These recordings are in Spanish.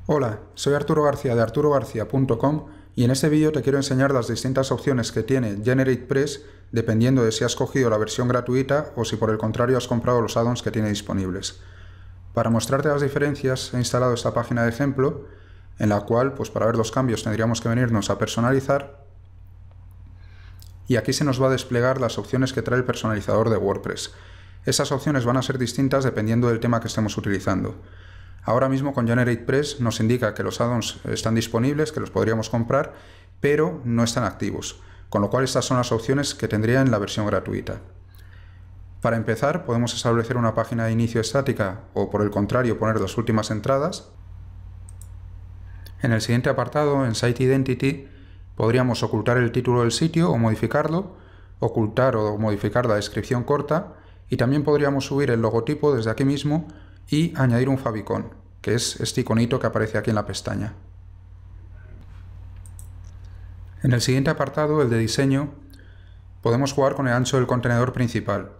Hola, soy Arturo García de arturogarcia.com y en este vídeo te quiero enseñar las distintas opciones que tiene GeneratePress dependiendo de si has cogido la versión gratuita o si por el contrario has comprado los add-ons que tiene disponibles. Para mostrarte las diferencias he instalado esta página de ejemplo en la cual, para ver los cambios tendríamos que venirnos a personalizar y aquí se nos va a desplegar las opciones que trae el personalizador de WordPress. Esas opciones van a ser distintas dependiendo del tema que estemos utilizando. Ahora mismo con GeneratePress nos indica que los add-ons están disponibles, que los podríamos comprar, pero no están activos, con lo cual estas son las opciones que tendría en la versión gratuita. Para empezar, podemos establecer una página de inicio estática o, por el contrario, poner las últimas entradas. En el siguiente apartado, en Site Identity, podríamos ocultar el título del sitio o modificarlo, ocultar o modificar la descripción corta y también podríamos subir el logotipo desde aquí mismo y añadir un favicon, que es este iconito que aparece aquí en la pestaña. En el siguiente apartado, el de diseño, podemos jugar con el ancho del contenedor principal.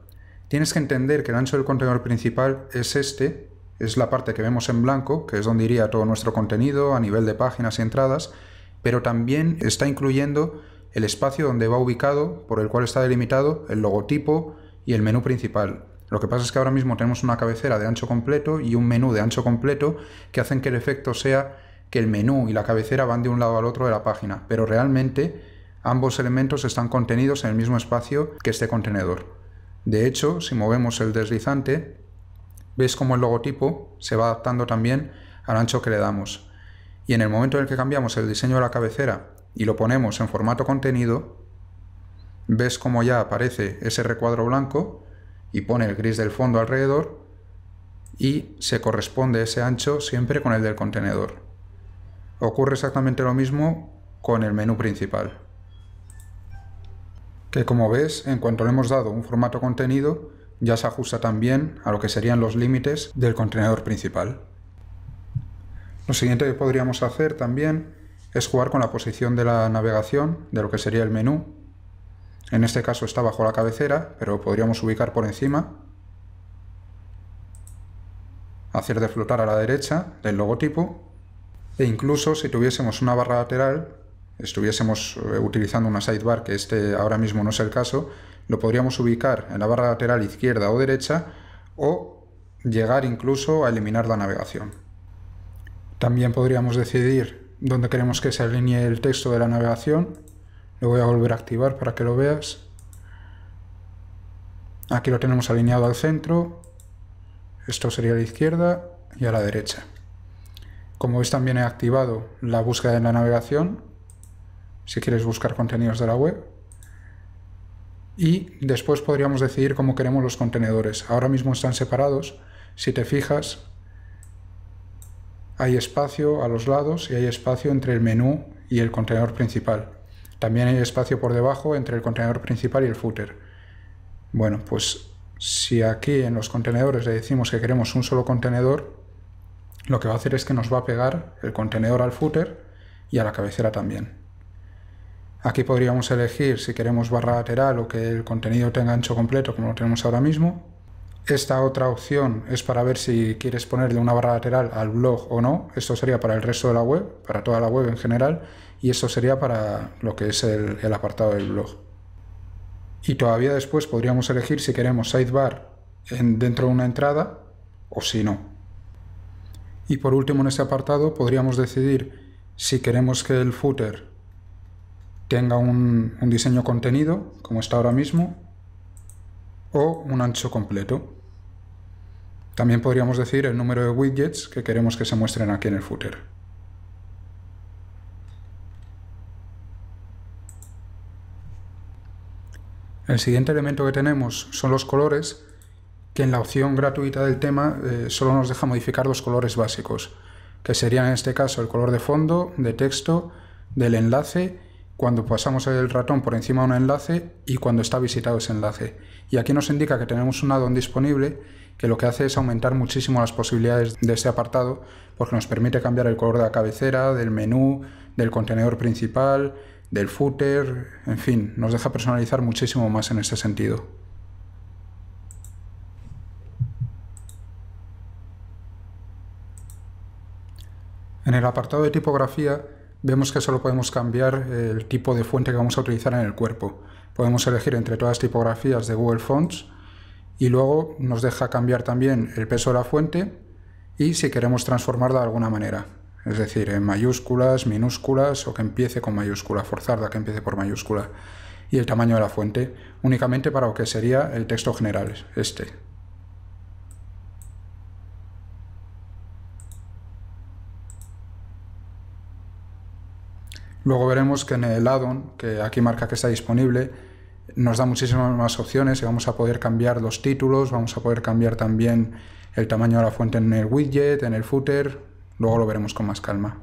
Tienes que entender que el ancho del contenedor principal es este, es la parte que vemos en blanco, que es donde iría todo nuestro contenido a nivel de páginas y entradas, pero también está incluyendo el espacio donde va ubicado, por el cual está delimitado el logotipo y el menú principal. Lo que pasa es que ahora mismo tenemos una cabecera de ancho completo y un menú de ancho completo que hacen que el efecto sea que el menú y la cabecera van de un lado al otro de la página, pero realmente ambos elementos están contenidos en el mismo espacio que este contenedor. De hecho, si movemos el deslizante, ves cómo el logotipo se va adaptando también al ancho que le damos. Y en el momento en el que cambiamos el diseño de la cabecera y lo ponemos en formato contenido, ves cómo ya aparece ese recuadro blanco y pone el gris del fondo alrededor y se corresponde ese ancho siempre con el del contenedor. Ocurre exactamente lo mismo con el menú principal, que como ves, en cuanto le hemos dado un formato contenido, ya se ajusta también a lo que serían los límites del contenedor principal. Lo siguiente que podríamos hacer también es jugar con la posición de la navegación de lo que sería el menú. En este caso está bajo la cabecera, pero podríamos ubicar por encima, hacer de flotar a la derecha del logotipo, e incluso si tuviésemos una barra lateral, estuviésemos utilizando una sidebar, que este ahora mismo no es el caso, lo podríamos ubicar en la barra lateral izquierda o derecha o llegar incluso a eliminar la navegación. También podríamos decidir dónde queremos que se alinee el texto de la navegación. Lo voy a volver a activar para que lo veas. Aquí lo tenemos alineado al centro. Esto sería a la izquierda y a la derecha. Como veis, también he activado la búsqueda en la navegación, si quieres buscar contenidos de la web. Y después podríamos decidir cómo queremos los contenedores. Ahora mismo están separados. Si te fijas, hay espacio a los lados y hay espacio entre el menú y el contenedor principal. También hay espacio por debajo entre el contenedor principal y el footer. Bueno, pues si aquí en los contenedores le decimos que queremos un solo contenedor, lo que va a hacer es que nos va a pegar el contenedor al footer y a la cabecera también. Aquí podríamos elegir si queremos barra lateral o que el contenido tenga ancho completo, como lo tenemos ahora mismo. Esta otra opción es para ver si quieres ponerle una barra lateral al blog o no. Esto sería para el resto de la web, para toda la web en general, y esto sería para lo que es el apartado del blog. Y todavía después podríamos elegir si queremos sidebar dentro de una entrada o si no. Y por último, en este apartado podríamos decidir si queremos que el footer tenga un diseño contenido, como está ahora mismo, o un ancho completo. También podríamos decir el número de widgets que queremos que se muestren aquí en el footer. El siguiente elemento que tenemos son los colores, que en la opción gratuita del tema solo nos deja modificar los colores básicos, que serían en este caso el color de fondo, de texto, del enlace, cuando pasamos el ratón por encima de un enlace y cuando está visitado ese enlace. Y aquí nos indica que tenemos un add-on disponible que lo que hace es aumentar muchísimo las posibilidades de este apartado, porque nos permite cambiar el color de la cabecera, del menú, del contenedor principal, del footer, en fin, nos deja personalizar muchísimo más en este sentido. En el apartado de tipografía vemos que solo podemos cambiar el tipo de fuente que vamos a utilizar en el cuerpo. Podemos elegir entre todas las tipografías de Google Fonts y luego nos deja cambiar también el peso de la fuente y si queremos transformarla de alguna manera. Es decir, en mayúsculas, minúsculas o que empiece con mayúscula, forzarla a que empiece por mayúscula. Y el tamaño de la fuente, únicamente para lo que sería el texto general, este. Luego veremos que en el add-on, que aquí marca que está disponible, nos da muchísimas más opciones y vamos a poder cambiar los títulos, vamos a poder cambiar también el tamaño de la fuente en el widget, en el footer, luego lo veremos con más calma.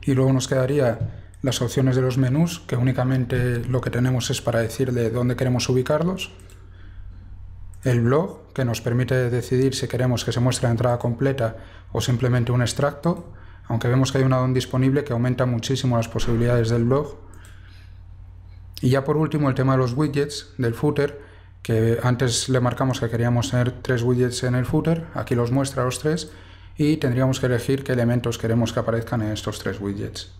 Y luego nos quedaría las opciones de los menús, que únicamente lo que tenemos es para decirle dónde queremos ubicarlos. El blog, que nos permite decidir si queremos que se muestre la entrada completa o simplemente un extracto, aunque vemos que hay un add-on disponible que aumenta muchísimo las posibilidades del blog. Y ya por último el tema de los widgets del footer, que antes le marcamos que queríamos tener 3 widgets en el footer, aquí los muestra los 3, y tendríamos que elegir qué elementos queremos que aparezcan en estos 3 widgets.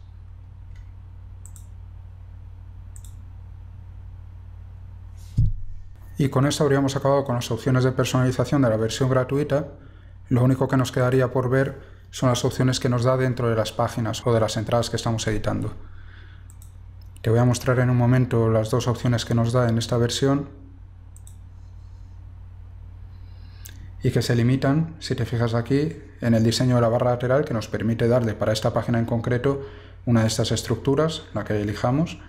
Y con esto habríamos acabado con las opciones de personalización de la versión gratuita. Lo único que nos quedaría por ver son las opciones que nos da dentro de las páginas o de las entradas que estamos editando. Te voy a mostrar en un momento las dos opciones que nos da en esta versión y que se limitan, si te fijas aquí, en el diseño de la barra lateral, que nos permite darle para esta página en concreto una de estas estructuras, la que elijamos,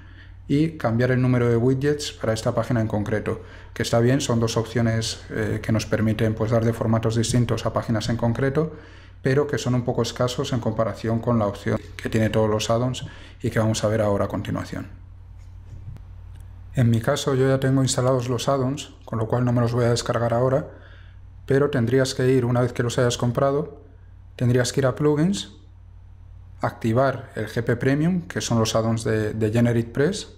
y cambiar el número de widgets para esta página en concreto, que está bien, son dos opciones que nos permiten pues darle formatos distintos a páginas en concreto, pero que son un poco escasos en comparación con la opción que tiene todos los add-ons y que vamos a ver ahora a continuación. En mi caso yo ya tengo instalados los add-ons, con lo cual no me los voy a descargar ahora, pero tendrías que ir, una vez que los hayas comprado, tendrías que ir a plugins, activar el GP Premium, que son los add-ons de GeneratePress,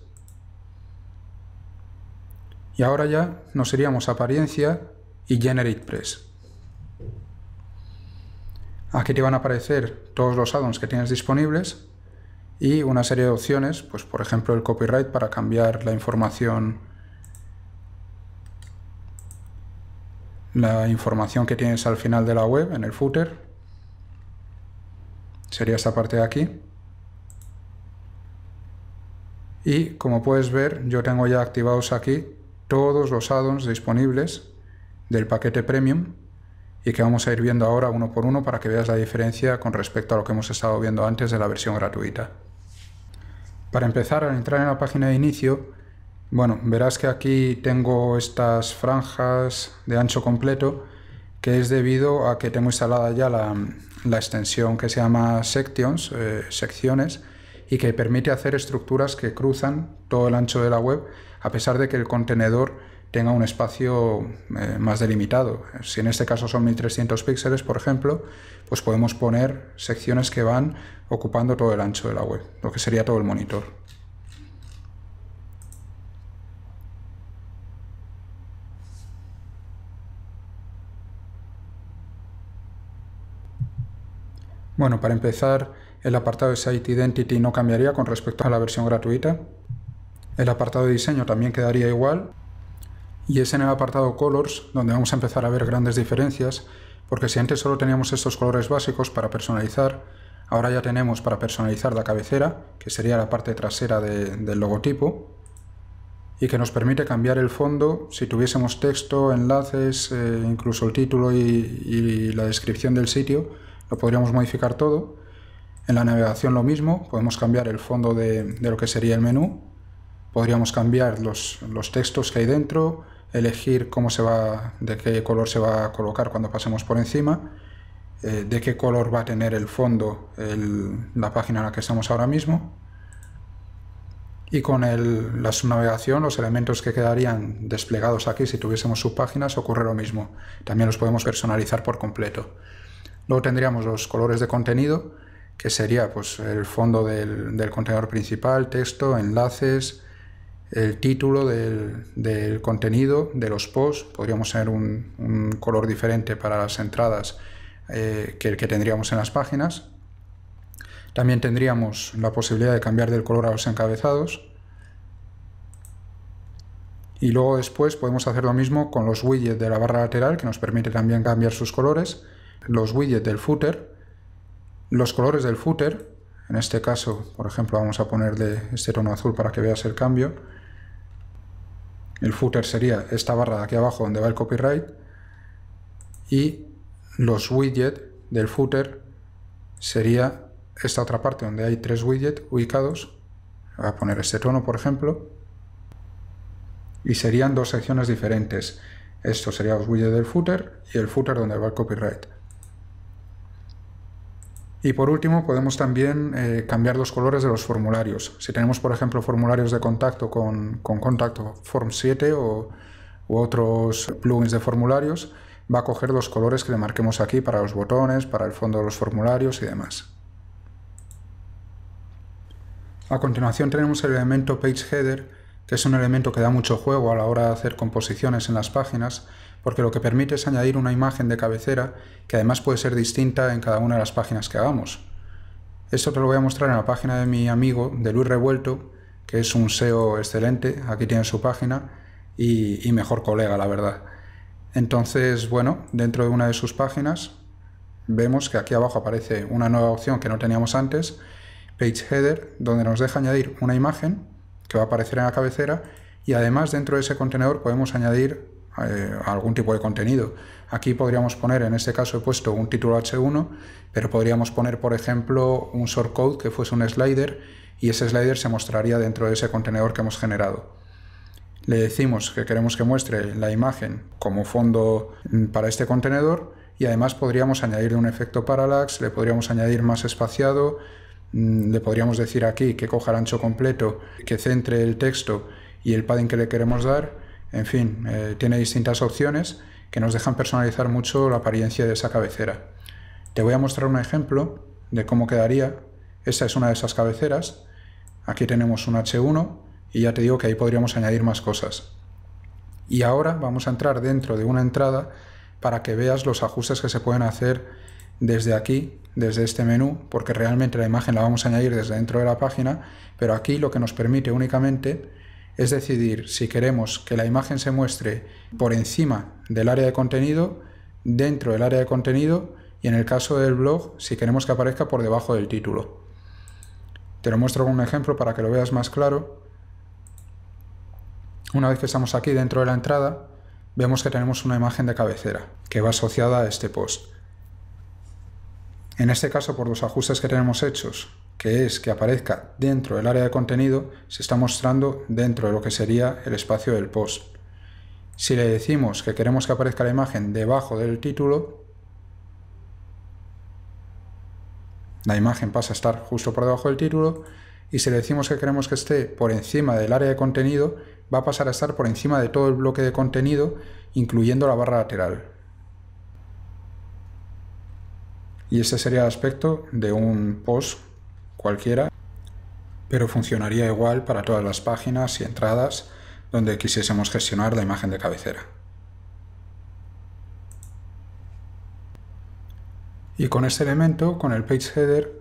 y ahora ya nos iríamos a Apariencia y GeneratePress. Aquí te van a aparecer todos los add-ons que tienes disponibles y una serie de opciones, pues por ejemplo el copyright para cambiar la información que tienes al final de la web, en el footer. Sería esta parte de aquí. Y como puedes ver, yo tengo ya activados aquí todos los add-ons disponibles del paquete Premium y que vamos a ir viendo ahora uno por uno para que veas la diferencia con respecto a lo que hemos estado viendo antes de la versión gratuita. Para empezar, al entrar en la página de inicio, bueno, verás que aquí tengo estas franjas de ancho completo, que es debido a que tengo instalada ya la extensión que se llama Sections, secciones, y que permite hacer estructuras que cruzan todo el ancho de la web, a pesar de que el contenedor tenga un espacio más delimitado. Si en este caso son 1300 píxeles, por ejemplo, pues podemos poner secciones que van ocupando todo el ancho de la web, lo que sería todo el monitor. Bueno, para empezar, el apartado de Site Identity no cambiaría con respecto a la versión gratuita. El apartado de diseño también quedaría igual. Y es en el apartado Colors donde vamos a empezar a ver grandes diferencias, porque si antes solo teníamos estos colores básicos para personalizar, ahora ya tenemos para personalizar la cabecera, que sería la parte trasera del logotipo, y que nos permite cambiar el fondo si tuviésemos texto, enlaces, incluso el título y la descripción del sitio, lo podríamos modificar todo. En la navegación lo mismo, podemos cambiar el fondo de lo que sería el menú, podríamos cambiar los textos que hay dentro, elegir de qué color se va a colocar cuando pasemos por encima, de qué color va a tener el fondo la página en la que estamos ahora mismo, y con la subnavegación, los elementos que quedarían desplegados aquí si tuviésemos subpáginas, ocurre lo mismo. También los podemos personalizar por completo. Luego tendríamos los colores de contenido, que sería pues, el fondo del contenedor principal, texto, enlaces, el título del contenido, de los posts. Podríamos tener un color diferente para las entradas que el que tendríamos en las páginas. También tendríamos la posibilidad de cambiar del color a los encabezados. Y luego después podemos hacer lo mismo con los widgets de la barra lateral, que nos permite también cambiar sus colores. Los widgets del footer. Los colores del footer. En este caso, por ejemplo, vamos a ponerle este tono azul para que veas el cambio. El footer sería esta barra de aquí abajo donde va el copyright. Y los widgets del footer sería esta otra parte donde hay 3 widgets ubicados. Voy a poner este tono, por ejemplo. Y serían 2 secciones diferentes. Esto sería los widgets del footer y el footer donde va el copyright. Y por último podemos también cambiar los colores de los formularios. Si tenemos por ejemplo formularios de contacto con Contact Form 7 u otros plugins de formularios, va a coger los colores que le marquemos aquí para los botones, para el fondo de los formularios y demás. A continuación tenemos el elemento PageHeader, que es un elemento que da mucho juego a la hora de hacer composiciones en las páginas, porque lo que permite es añadir una imagen de cabecera que además puede ser distinta en cada una de las páginas que hagamos. Esto te lo voy a mostrar en la página de mi amigo, de Luis Revuelto, que es un SEO excelente. Aquí tiene su página y mejor colega, la verdad. Entonces, bueno, dentro de una de sus páginas vemos que aquí abajo aparece una nueva opción que no teníamos antes, PageHeader, donde nos deja añadir una imagen que va a aparecer en la cabecera, y además dentro de ese contenedor podemos añadir algún tipo de contenido. Aquí podríamos poner, en este caso he puesto un título H1, pero podríamos poner por ejemplo un shortcode que fuese un slider, y ese slider se mostraría dentro de ese contenedor que hemos generado. Le decimos que queremos que muestre la imagen como fondo para este contenedor, y además podríamos añadir un efecto parallax, le podríamos añadir más espaciado, le podríamos decir aquí que coja el ancho completo, que centre el texto y el padding que le queremos dar. En fin, tiene distintas opciones que nos dejan personalizar mucho la apariencia de esa cabecera. Te voy a mostrar un ejemplo de cómo quedaría. Esta es una de esas cabeceras. Aquí tenemos un H1 y ya te digo que ahí podríamos añadir más cosas. Y ahora vamos a entrar dentro de una entrada para que veas los ajustes que se pueden hacer desde aquí, desde este menú, porque realmente la imagen la vamos a añadir desde dentro de la página, pero aquí lo que nos permite únicamente es decidir si queremos que la imagen se muestre por encima del área de contenido, dentro del área de contenido, y en el caso del blog, si queremos que aparezca por debajo del título. Te lo muestro con un ejemplo para que lo veas más claro. Una vez que estamos aquí dentro de la entrada, vemos que tenemos una imagen de cabecera que va asociada a este post. En este caso, por los ajustes que tenemos hechos, que es que aparezca dentro del área de contenido, se está mostrando dentro de lo que sería el espacio del post. Si le decimos que queremos que aparezca la imagen debajo del título, la imagen pasa a estar justo por debajo del título, y si le decimos que queremos que esté por encima del área de contenido, va a pasar a estar por encima de todo el bloque de contenido, incluyendo la barra lateral. Y este sería el aspecto de un post cualquiera, pero funcionaría igual para todas las páginas y entradas donde quisiésemos gestionar la imagen de cabecera. Y con este elemento, con el PageHeader,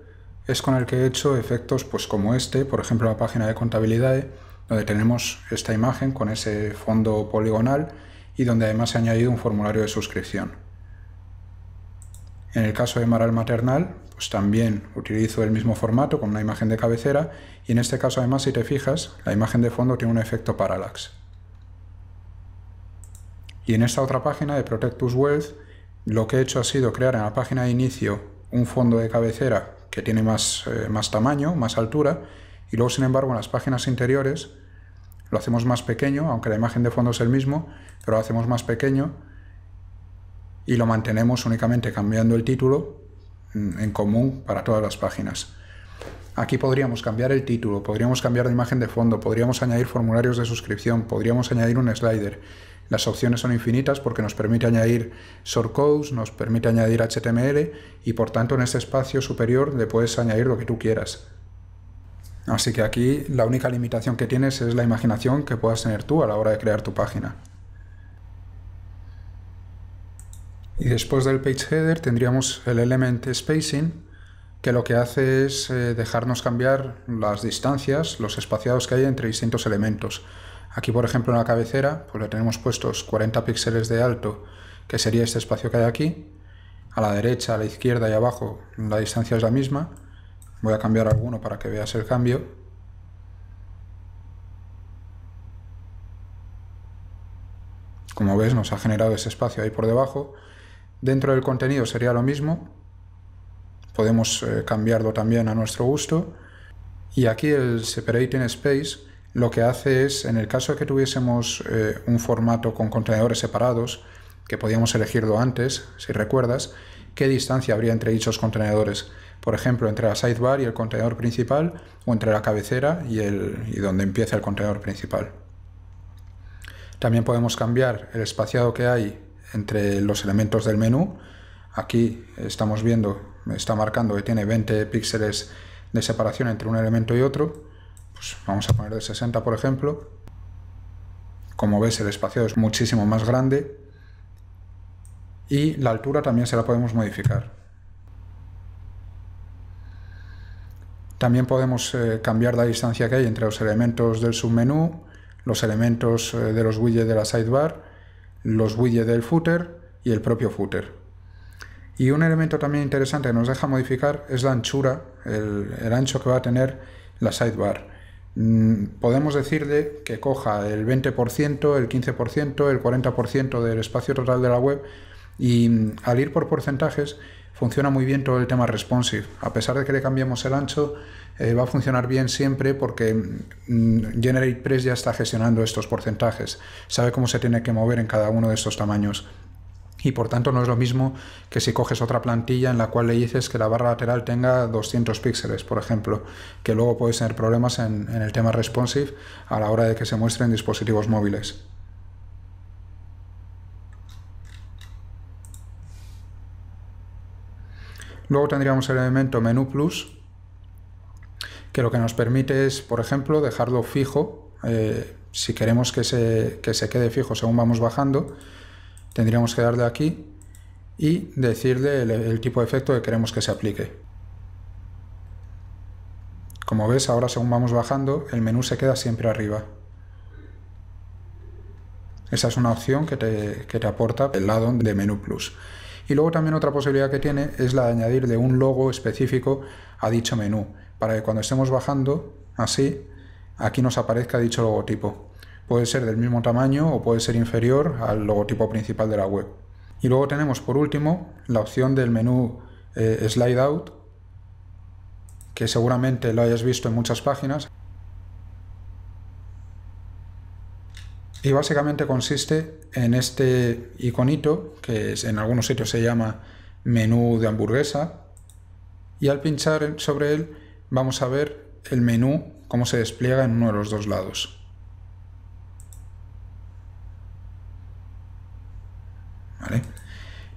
es con el que he hecho efectos pues como este, por ejemplo la página de contabilidad, donde tenemos esta imagen con ese fondo poligonal y donde además he añadido un formulario de suscripción. En el caso de Maral Maternal, pues también utilizo el mismo formato con una imagen de cabecera, y en este caso además, si te fijas, la imagen de fondo tiene un efecto parallax. Y en esta otra página de Protect Us Wealth, lo que he hecho ha sido crear en la página de inicio un fondo de cabecera que tiene más tamaño, más altura, y luego sin embargo en las páginas interiores lo hacemos más pequeño, aunque la imagen de fondo es el mismo, pero lo hacemos más pequeño, y lo mantenemos únicamente cambiando el título en común para todas las páginas. Aquí podríamos cambiar el título, podríamos cambiar la imagen de fondo, podríamos añadir formularios de suscripción, podríamos añadir un slider. Las opciones son infinitas porque nos permite añadir shortcodes, nos permite añadir HTML, y por tanto en este espacio superior le puedes añadir lo que tú quieras. Así que aquí la única limitación que tienes es la imaginación que puedas tener tú a la hora de crear tu página. Y después del page header tendríamos el element spacing, que lo que hace es dejarnos cambiar las distancias, los espaciados que hay entre distintos elementos. Aquí, por ejemplo, en la cabecera, pues le tenemos puestos 40 píxeles de alto, que sería este espacio que hay aquí. A la derecha, a la izquierda y abajo la distancia es la misma. Voy a cambiar alguno para que veas el cambio. Como ves, nos ha generado ese espacio ahí por debajo. Dentro del contenido sería lo mismo. Podemos cambiarlo también a nuestro gusto. Y aquí el Separating Space lo que hace es, en el caso de que tuviésemos un formato con contenedores separados, que podíamos elegirlo antes, si recuerdas, qué distancia habría entre dichos contenedores. Por ejemplo, entre la sidebar y el contenedor principal, o entre la cabecera y donde empieza el contenedor principal. También podemos cambiar el espaciado que hay entre los elementos del menú. Aquí estamos viendo, me está marcando que tiene 20 píxeles de separación entre un elemento y otro. Pues vamos a poner de 60, por ejemplo. Como ves, el espaciado es muchísimo más grande. Y la altura también se la podemos modificar. También podemos cambiar la distancia que hay entre los elementos del submenú, los elementos de los widgets de la sidebar, los widgets del footer y el propio footer. Y un elemento también interesante que nos deja modificar es la anchura, el ancho que va a tener la sidebar. Podemos decirle que coja el 20%, el 15%, el 40% del espacio total de la web, y al ir por porcentajes funciona muy bien todo el tema responsive. A pesar de que le cambiemos el ancho, va a funcionar bien siempre porque GeneratePress ya está gestionando estos porcentajes, sabe cómo se tiene que mover en cada uno de estos tamaños. Y por tanto no es lo mismo que si coges otra plantilla en la cual le dices que la barra lateral tenga 200 píxeles, por ejemplo, que luego puedes tener problemas en el tema responsive a la hora de que se muestren dispositivos móviles. Luego tendríamos el elemento Menú Plus, que lo que nos permite es, por ejemplo, dejarlo fijo. Si queremos que se quede fijo según vamos bajando, tendríamos que darle aquí y decirle el tipo de efecto que queremos que se aplique. Como ves, ahora según vamos bajando, el menú se queda siempre arriba. Esa es una opción que te aporta el add-on de Menú Plus. Y luego también otra posibilidad que tiene es la de añadirle un logo específico a dicho menú, para que cuando estemos bajando, así, aquí nos aparezca dicho logotipo. Puede ser del mismo tamaño o puede ser inferior al logotipo principal de la web. Y luego tenemos por último la opción del menú Slide Out, que seguramente lo hayas visto en muchas páginas. Y básicamente consiste en este iconito, que en algunos sitios se llama menú de hamburguesa, y al pinchar sobre él vamos a ver el menú cómo se despliega en uno de los dos lados. ¿Vale?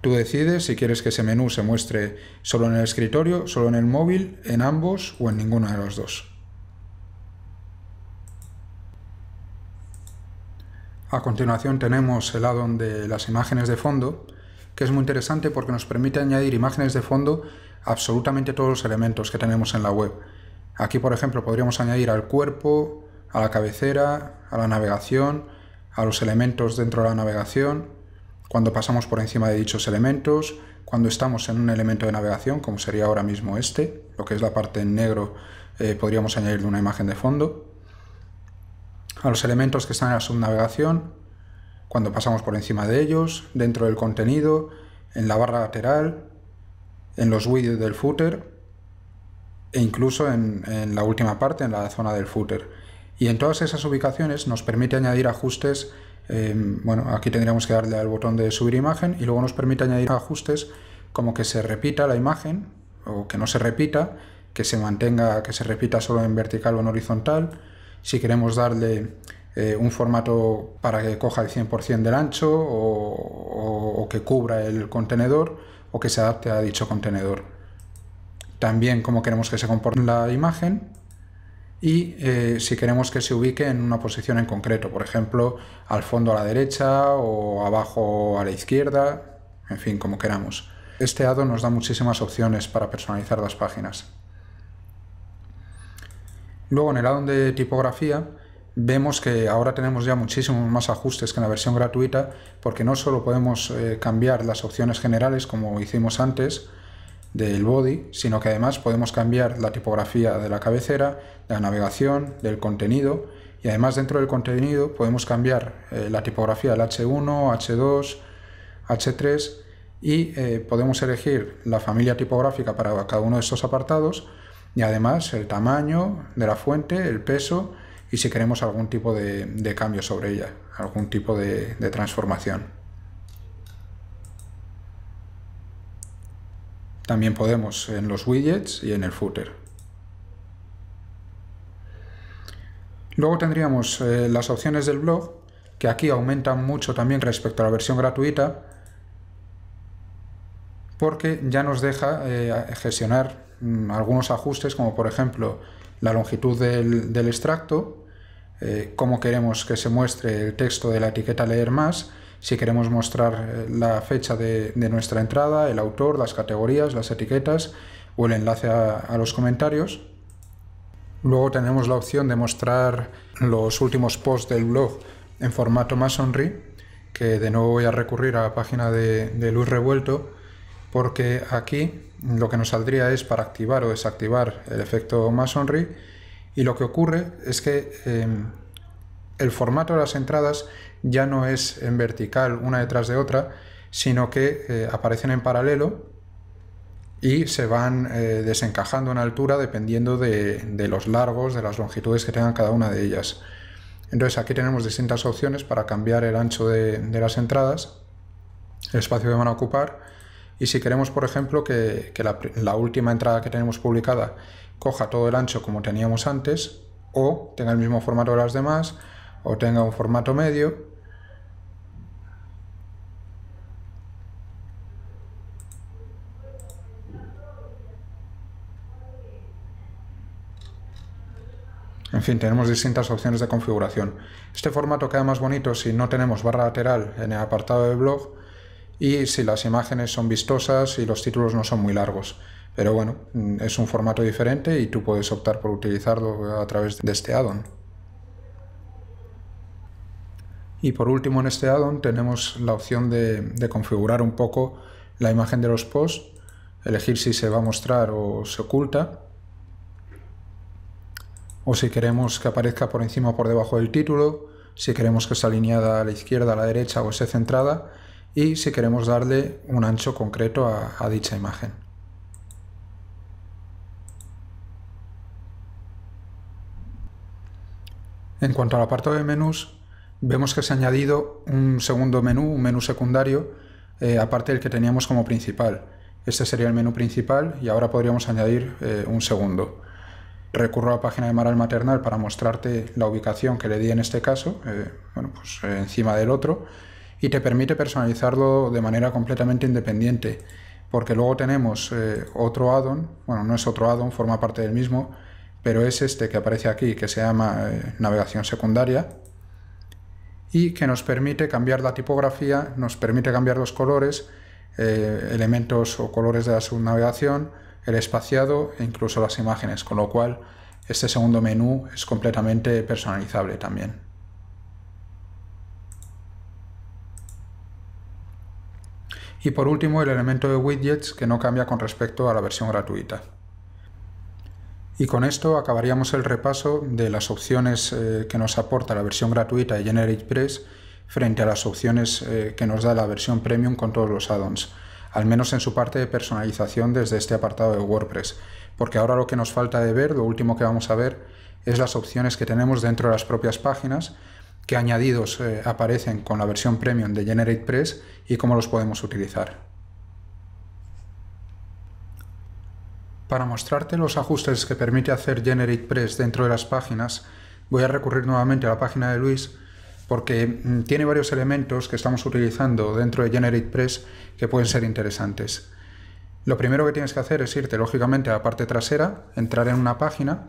Tú decides si quieres que ese menú se muestre solo en el escritorio, solo en el móvil, en ambos o en ninguno de los dos. A continuación tenemos el add-on de las imágenes de fondo, que es muy interesante porque nos permite añadir imágenes de fondo a absolutamente todos los elementos que tenemos en la web. Aquí, por ejemplo, podríamos añadir al cuerpo, a la cabecera, a la navegación, a los elementos dentro de la navegación, cuando pasamos por encima de dichos elementos, cuando estamos en un elemento de navegación, como sería ahora mismo este, lo que es la parte en negro, podríamos añadirle una imagen de fondo. A los elementos que están en la subnavegación, cuando pasamos por encima de ellos, dentro del contenido, en la barra lateral, en los widgets del footer e incluso en la última parte, en la zona del footer. Y en todas esas ubicaciones nos permite añadir ajustes. Bueno, aquí tendríamos que darle al botón de subir imagen y luego nos permite añadir ajustes como que se repita la imagen o que no se repita, que se mantenga, que se repita solo en vertical o en horizontal. Si queremos darle un formato para que coja el 100% del ancho o que cubra el contenedor o que se adapte a dicho contenedor. También cómo queremos que se comporte la imagen y si queremos que se ubique en una posición en concreto, por ejemplo, al fondo a la derecha o abajo a la izquierda, en fin, como queramos. Este add-on nos da muchísimas opciones para personalizar las páginas. Luego en el add-on de tipografía vemos que ahora tenemos ya muchísimos más ajustes que en la versión gratuita, porque no solo podemos cambiar las opciones generales como hicimos antes del body, sino que además podemos cambiar la tipografía de la cabecera, de la navegación, del contenido, y además dentro del contenido podemos cambiar la tipografía del H1, H2, H3 y podemos elegir la familia tipográfica para cada uno de estos apartados y además el tamaño de la fuente, el peso y si queremos algún tipo de cambio sobre ella, algún tipo de transformación. También podemos en los widgets y en el footer. Luego tendríamos las opciones del blog, que aquí aumentan mucho también respecto a la versión gratuita, porque ya nos deja gestionar algunos ajustes, como por ejemplo la longitud del extracto, cómo queremos que se muestre el texto de la etiqueta leer más, si queremos mostrar la fecha de nuestra entrada, el autor, las categorías, las etiquetas o el enlace a los comentarios. Luego tenemos la opción de mostrar los últimos posts del blog en formato Masonry, que de nuevo voy a recurrir a la página de Luis Revuelto, porque aquí lo que nos saldría es para activar o desactivar el efecto Masonry, y lo que ocurre es que el formato de las entradas ya no es en vertical una detrás de otra, sino que aparecen en paralelo y se van desencajando en altura dependiendo de los largos, de las longitudes que tengan cada una de ellas. Entonces aquí tenemos distintas opciones para cambiar el ancho de las entradas, el espacio que van a ocupar, y si queremos, por ejemplo, que la última entrada que tenemos publicada coja todo el ancho como teníamos antes, o tenga el mismo formato que las demás, o tenga un formato medio. En fin, tenemos distintas opciones de configuración. Este formato queda más bonito si no tenemos barra lateral en el apartado de blog y si las imágenes son vistosas y los títulos no son muy largos. Pero bueno, es un formato diferente y tú puedes optar por utilizarlo a través de este add-on. Y por último en este add-on tenemos la opción de configurar un poco la imagen de los posts, elegir si se va a mostrar o se oculta, o si queremos que aparezca por encima o por debajo del título, si queremos que esté alineada a la izquierda, a la derecha o esté centrada, y si queremos darle un ancho concreto a dicha imagen. En cuanto al apartado de menús, vemos que se ha añadido un segundo menú, un menú secundario, aparte del que teníamos como principal. Este sería el menú principal y ahora podríamos añadir un segundo. Recurro a la página de Maral Maternal para mostrarte la ubicación que le di en este caso, encima del otro, y te permite personalizarlo de manera completamente independiente, porque luego tenemos otro add-on, bueno, no es otro add-on, forma parte del mismo, pero es este que aparece aquí, que se llama navegación secundaria, y que nos permite cambiar la tipografía, nos permite cambiar los colores, elementos o colores de la subnavegación, el espaciado e incluso las imágenes, con lo cual este segundo menú es completamente personalizable también. Y por último el elemento de widgets, que no cambia con respecto a la versión gratuita. Y con esto acabaríamos el repaso de las opciones que nos aporta la versión gratuita de GeneratePress frente a las opciones que nos da la versión premium con todos los add-ons, al menos en su parte de personalización desde este apartado de WordPress, porque ahora lo que nos falta de ver, lo último que vamos a ver, es las opciones que tenemos dentro de las propias páginas, qué añadidos aparecen con la versión premium de GeneratePress y cómo los podemos utilizar. Para mostrarte los ajustes que permite hacer GeneratePress dentro de las páginas, voy a recurrir nuevamente a la página de Luis, porque tiene varios elementos que estamos utilizando dentro de GeneratePress que pueden ser interesantes. Lo primero que tienes que hacer es irte lógicamente a la parte trasera, entrar en una página,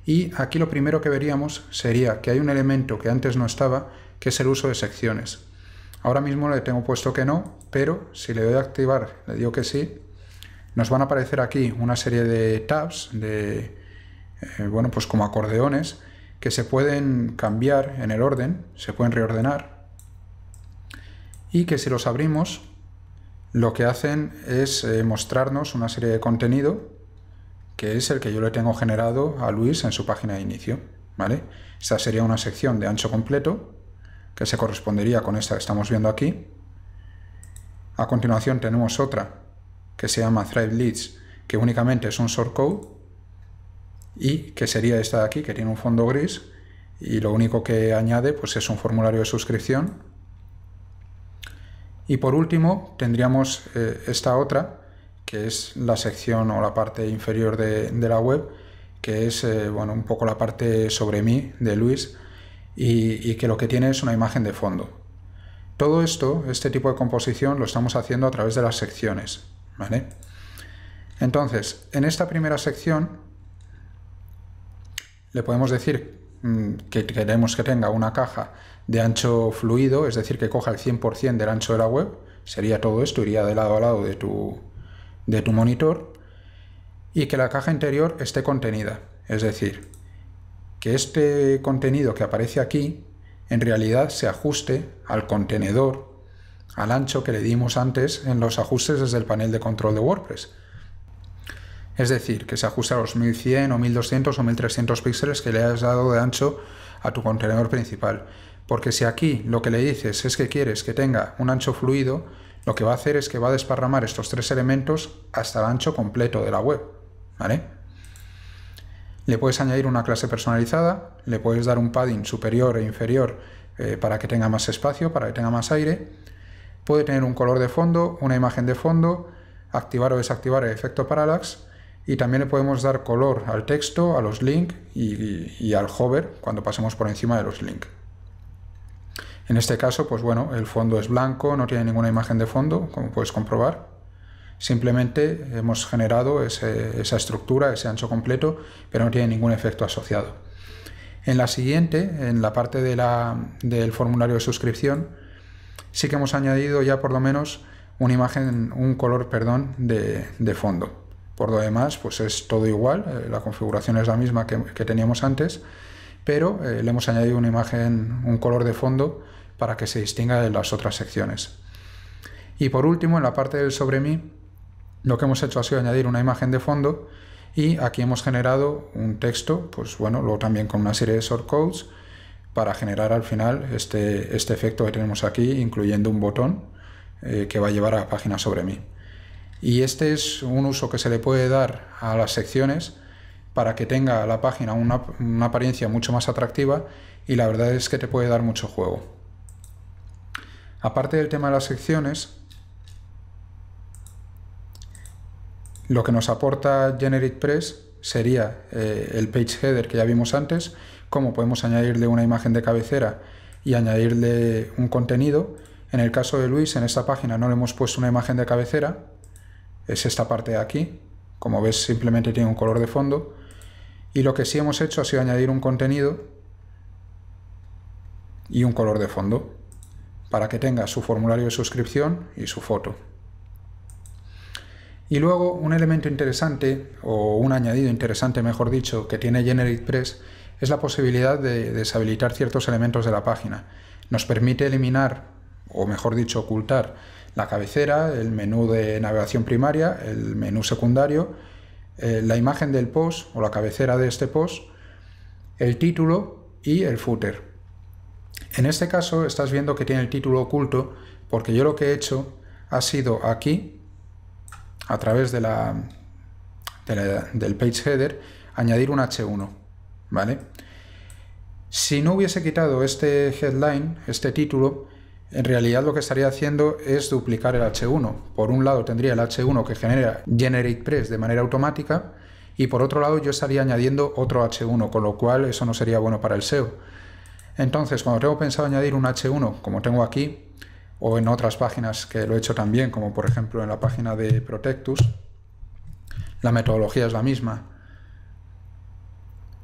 y aquí lo primero que veríamos sería que hay un elemento que antes no estaba, que es el uso de secciones. Ahora mismo le tengo puesto que no, pero si le doy a activar, le digo que sí, nos van a aparecer aquí una serie de tabs, bueno, pues como acordeones, que se pueden cambiar en el orden, se pueden reordenar, y que si los abrimos, lo que hacen es mostrarnos una serie de contenido, que es el que yo le tengo generado a Luis en su página de inicio, ¿vale? Esta sería una sección de ancho completo, que se correspondería con esta que estamos viendo aquí. A continuación tenemos otra que se llama Thread Leads, que únicamente es un shortcode, y que sería esta de aquí, que tiene un fondo gris, y lo único que añade pues es un formulario de suscripción. Y por último tendríamos esta otra, que es la sección o la parte inferior de la web, que es bueno, un poco la parte sobre mí de Luis, y que lo que tiene es una imagen de fondo. Todo esto, este tipo de composición, lo estamos haciendo a través de las secciones, ¿vale? Entonces, en esta primera sección le podemos decir que queremos que tenga una caja de ancho fluido, es decir, que coja el 100% del ancho de la web. Sería todo esto, iría de lado a lado de tu monitor, y que la caja interior esté contenida, es decir, que este contenido que aparece aquí en realidad se ajuste al contenedor, al ancho que le dimos antes en los ajustes desde el panel de control de WordPress. Es decir, que se ajuste a los 1100 o 1200 o 1300 píxeles que le has dado de ancho a tu contenedor principal. Porque si aquí lo que le dices es que quieres que tenga un ancho fluido, lo que va a hacer es que va a desparramar estos tres elementos hasta el ancho completo de la web, ¿vale? Le puedes añadir una clase personalizada, le puedes dar un padding superior e inferior para que tenga más espacio, para que tenga más aire. Puede tener un color de fondo, una imagen de fondo, activar o desactivar el efecto parallax, y también le podemos dar color al texto, a los links y al hover cuando pasemos por encima de los links. En este caso, pues bueno, el fondo es blanco, no tiene ninguna imagen de fondo, como puedes comprobar. Simplemente hemos generado esa estructura, ese ancho completo, pero no tiene ningún efecto asociado. En la siguiente, en la parte del formulario de suscripción, sí que hemos añadido ya por lo menos una imagen, un color, perdón, de fondo. Por lo demás, pues es todo igual, la configuración es la misma que teníamos antes, pero le hemos añadido una imagen, un color de fondo para que se distinga de las otras secciones. Y por último, en la parte del sobre mí, lo que hemos hecho ha sido añadir una imagen de fondo, y aquí hemos generado un texto, pues bueno, luego también con una serie de shortcodes para generar al final este efecto que tenemos aquí, incluyendo un botón que va a llevar a la página sobre mí. Y este es un uso que se le puede dar a las secciones para que tenga la página una apariencia mucho más atractiva, y la verdad es que te puede dar mucho juego. Aparte del tema de las secciones, lo que nos aporta GeneratePress sería el page header que ya vimos antes, cómo podemos añadirle una imagen de cabecera y añadirle un contenido. En el caso de Luis, en esta página no le hemos puesto una imagen de cabecera, es esta parte de aquí, como ves simplemente tiene un color de fondo, y lo que sí hemos hecho ha sido añadir un contenido y un color de fondo para que tenga su formulario de suscripción y su foto. Y luego un elemento interesante, o un añadido interesante mejor dicho, que tiene GeneratePress es la posibilidad de deshabilitar ciertos elementos de la página. Nos permite eliminar, o mejor dicho ocultar, la cabecera, el menú de navegación primaria, el menú secundario, la imagen del post o la cabecera de este post, el título y el footer. En este caso estás viendo que tiene el título oculto porque yo lo que he hecho ha sido aquí, a través del page header, añadir un H1, ¿vale? Si no hubiese quitado este headline, este título, en realidad lo que estaría haciendo es duplicar el H1. Por un lado tendría el H1 que genera GeneratePress de manera automática, y por otro lado yo estaría añadiendo otro H1, con lo cual eso no sería bueno para el SEO. Entonces, cuando tengo pensado añadir un H1, como tengo aquí, o en otras páginas que lo he hecho también, como por ejemplo en la página de Protectus, la metodología es la misma.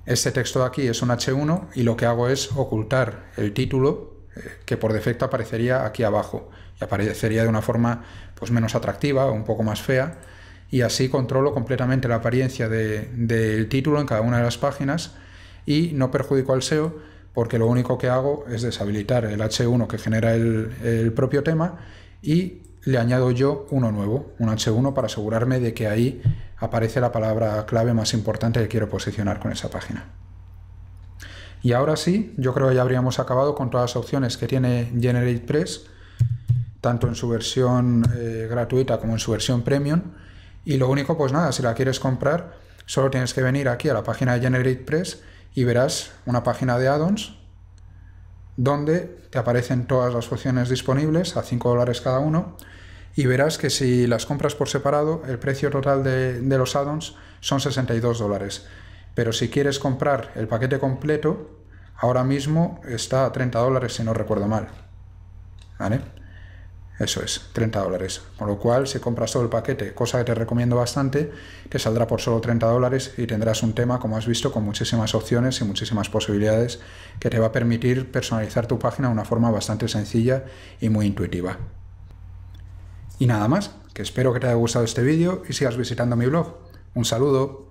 Este texto de aquí es un H1 y lo que hago es ocultar el título, que por defecto aparecería aquí abajo y aparecería de una forma pues menos atractiva o un poco más fea, y así controlo completamente la apariencia del título en cada una de las páginas y no perjudico al SEO, porque lo único que hago es deshabilitar el H1 que genera el propio tema y le añado yo uno nuevo, un H1, para asegurarme de que ahí aparece la palabra clave más importante que quiero posicionar con esa página. Y ahora sí, yo creo que ya habríamos acabado con todas las opciones que tiene GeneratePress, tanto en su versión gratuita como en su versión premium. Y lo único, pues nada, si la quieres comprar, solo tienes que venir aquí a la página de GeneratePress y verás una página de add-ons donde te aparecen todas las opciones disponibles a $5 cada uno, y verás que si las compras por separado, el precio total de los add-ons son $62. Pero si quieres comprar el paquete completo, ahora mismo está a $30 si no recuerdo mal. ¿Vale? Eso es, $30. Con lo cual, si compras todo el paquete, cosa que te recomiendo bastante, te saldrá por solo $30 y tendrás un tema, como has visto, con muchísimas opciones y muchísimas posibilidades que te va a permitir personalizar tu página de una forma bastante sencilla y muy intuitiva. Y nada más, que espero que te haya gustado este vídeo y sigas visitando mi blog. Un saludo.